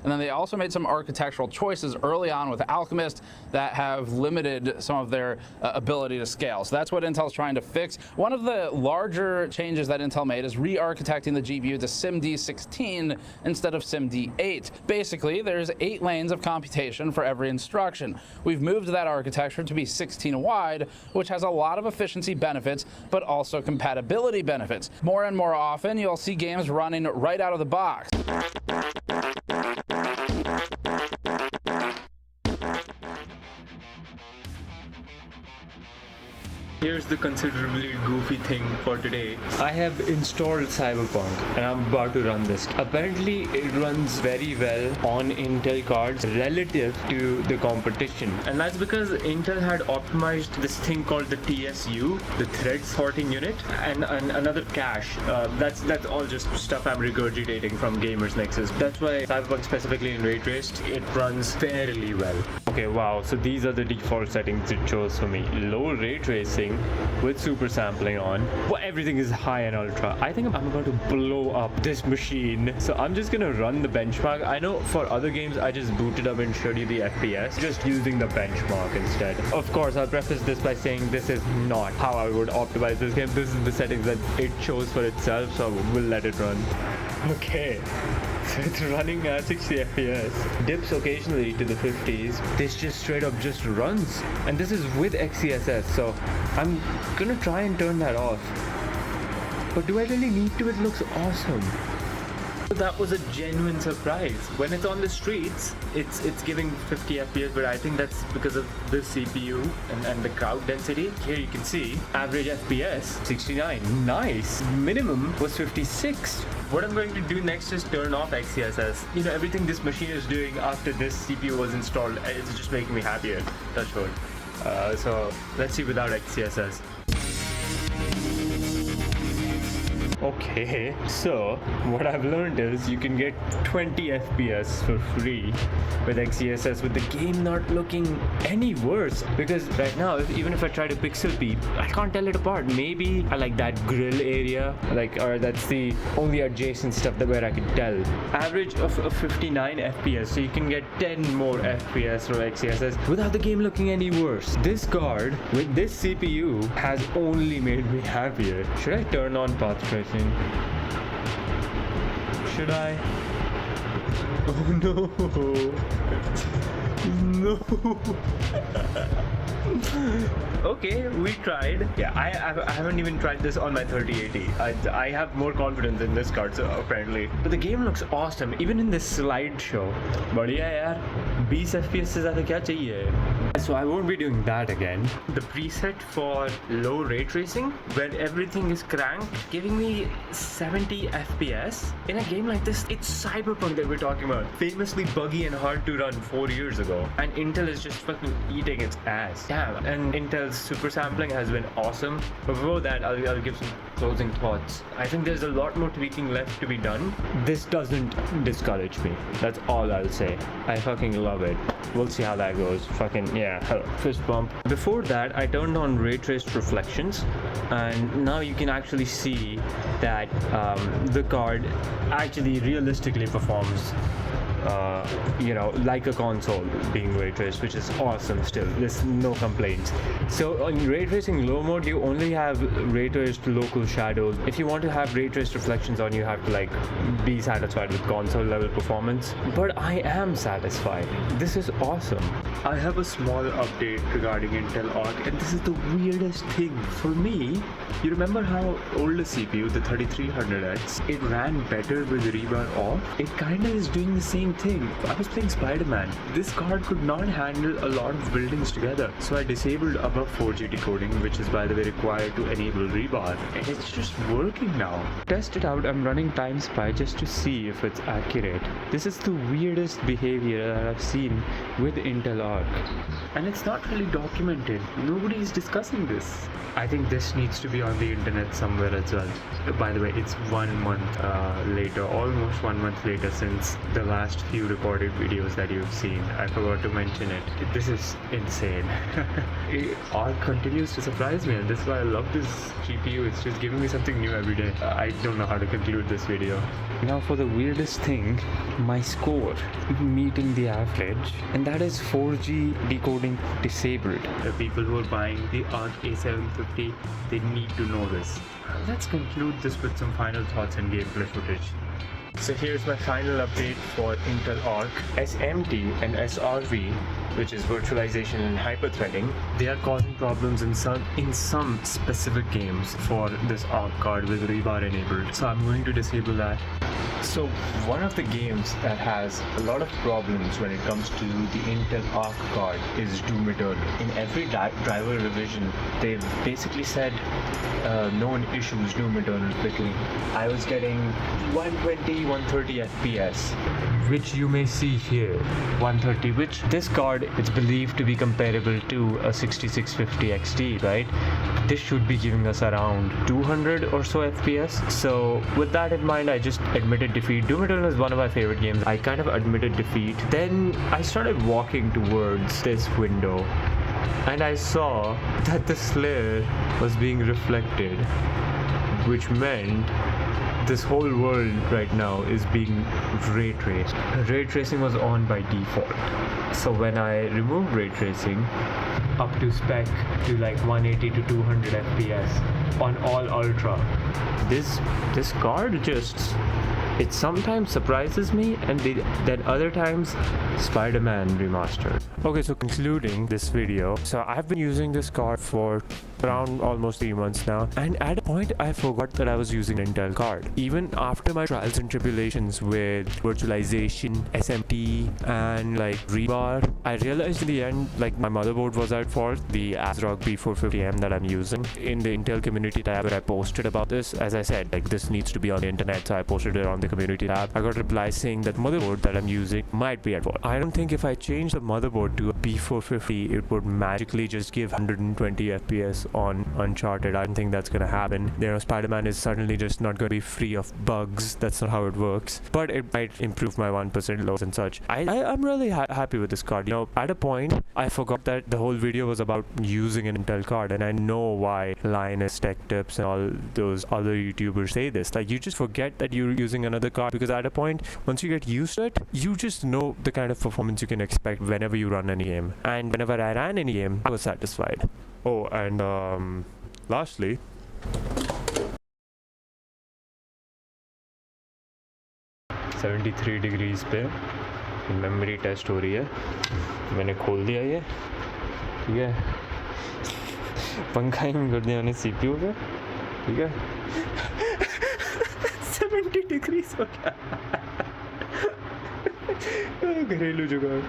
And then they also made some architectural choices early on with Alchemist that have limited some of their ability to scale. So that's what Intel's trying to fix. One of the larger changes that Intel made is re-architecting the GPU to SIMD16 instead of SIMD8. Basically, there's 8 lanes of computation for every instruction. We've moved that architecture to be 16 wide, which has a lot of efficiency benefits, but also compatibility benefits. More and more often, you'll see games running right out of the box. Here's the considerably goofy thing for today. I have installed Cyberpunk and I'm about to run this. Apparently it runs very well on Intel cards relative to the competition. And that's because Intel had optimized this thing called the TSU, the thread sorting unit, and another cache. That's all just stuff I'm regurgitating from Gamers Nexus. That's why Cyberpunk specifically in ray traced, it runs fairly well. Okay, wow, so these are the default settings it chose for me. Low ray tracing with super sampling on. Well, everything is high and ultra. I think I'm about to blow up this machine. So I'm just gonna run the benchmark. I know for other games I just booted up and showed you the FPS, just using the benchmark instead. Of course, I'll preface this by saying this is not how I would optimize this game. This is the settings that it chose for itself, so we'll let it run. Okay, so it's running at 60 FPS. Dips occasionally to the 50s. This just straight up just runs. And this is with XeSS, so I'm gonna try and turn that off. But do I really need to? It looks awesome. That was a genuine surprise. When it's on the streets, it's giving 50 FPS, but I think that's because of the CPU and the crowd density. Here you can see average FPS 69. Nice. Minimum was 56. What I'm going to do next is turn off XeSS. You know, everything this machine is doing after this CPU was installed, it's just making me happier. Touch wood. So let's see without XeSS. Okay, so what I've learned is you can get 20 FPS for free with XeSS with the game not looking any worse, because right now even if I try to pixel peep, I can't tell it apart. Maybe I like that grill area, or that's the only adjacent stuff that where I can tell. Average of 59 FPS, so you can get 10 more FPS from XeSS without the game looking any worse. This card with this CPU has only made me happier. Should I turn on path tracing? Should I? Oh no! No! Okay, we tried. Yeah, I haven't even tried this on my 3080. I have more confidence in this card, so apparently. But the game looks awesome, even in this slideshow. बढ़िया यार, 20 FPS से ज़्यादा क्या चाहिए? So I won't be doing that again. The preset for low ray tracing, where everything is cranked, giving me 70 FPS. In a game like this, it's Cyberpunk that we're talking about. Famously buggy and hard to run 4 years ago. And Intel is just fucking eating its ass. Damn, and Intel's super sampling has been awesome. But before that, I'll give some closing thoughts. I think there's a lot more tweaking left to be done. This doesn't discourage me. That's all I'll say. I fucking love it. We'll see how that goes. Fucking, yeah, fist bump. Before that, I turned on ray traced reflections, and now you can actually see that the card actually realistically performs like a console being ray traced, which is awesome still. There's no complaints. So on ray tracing low mode, you only have ray traced local shadows. If you want to have ray traced reflections on, you have to be satisfied with console level performance. But I am satisfied. This is awesome. I have a small update regarding Intel Arc, and this is the weirdest thing for me. You remember how older CPU, the 3300X, it ran better with rebar off? It kinda is doing the same thing. I was playing Spider-Man. This card could not handle a lot of buildings together, so I disabled above 4G decoding, which is by the way required to enable rebar, and it's just working now. Test it out. I'm running time spy just to see if it's accurate. This is the weirdest behavior that I've seen with Intel Arc, and it's not really documented. Nobody is discussing this. I think this needs to be on the internet somewhere as well. By the way, it's 1 month later, almost 1 month later since the last few recorded videos that you've seen. I forgot to mention it. This is insane. Arc continues to surprise me, and this is why I love this GPU. It's just giving me something new every day. I don't know how to conclude this video. Now for the weirdest thing, my score meeting the average, and that is 4G decoding disabled. The people who are buying the Arc A750, they need to know this. Let's conclude this with some final thoughts and gameplay footage. So here's my final update for Intel Arc. SMT and SRV, which is virtualization and hyperthreading, they are causing problems in some specific games for this Arc card with rebar enabled. So I'm going to disable that. So one of the games that has a lot of problems when it comes to the Intel Arc card is Doom Eternal. In every driver revision, they've basically said known issues Doom Eternal clicking. I was getting 120, 130 FPS, which you may see here, 130, which this card is believed to be comparable to a 6650 XT, right? This should be giving us around 200 or so FPS. So with that in mind, I just admitted defeat. Doom Eternal is one of my favorite games. I kind of admitted defeat. Then I started walking towards this window, and I saw that the Slayer was being reflected, which meant this whole world right now is being ray traced. Ray tracing was on by default. So when I removed ray tracing up to spec to like 180 to 200 FPS on all ultra, this card just, it sometimes surprises me, and then other times Spider-Man remastered. Okay, so concluding this video, so I've been using this card for around almost 3 months now, and at a point I forgot that I was using an Intel card. Even after my trials and tribulations with virtualization, SMT, and like rebar, I realized in the end like my motherboard was at fault. The ASRock B450M that I'm using, in the Intel community tab where I posted about this, as I said, like this needs to be on the internet, so I posted it on the community tab. I got a reply saying that motherboard that I'm using might be at fault. I don't think if I change the motherboard to a B450 it would magically just give 120 FPS on Uncharted. I don't think that's gonna happen. You know, Spider-Man is suddenly just not gonna be free of bugs. That's not how it works, but it might improve my 1% lows and such. I'm really happy with this card. You know, at a point I forgot that the whole video was about using an Intel card, and I know why Linus Tech Tips and all those other YouTubers say this. Like, you just forget that you're using another card, because at a point once you get used to it, you just know the kind of performance you can expect whenever you run any game. And whenever I ran any game, I was satisfied. Oh, and lastly, degrees पे memory test हो रही है. मैंने खोल दिया ये, ठीक है. पंखा ही कर दिया मैंने CPU पे, ठीक है. 70 डिग्री हो गया. घरेलू जुगाड़.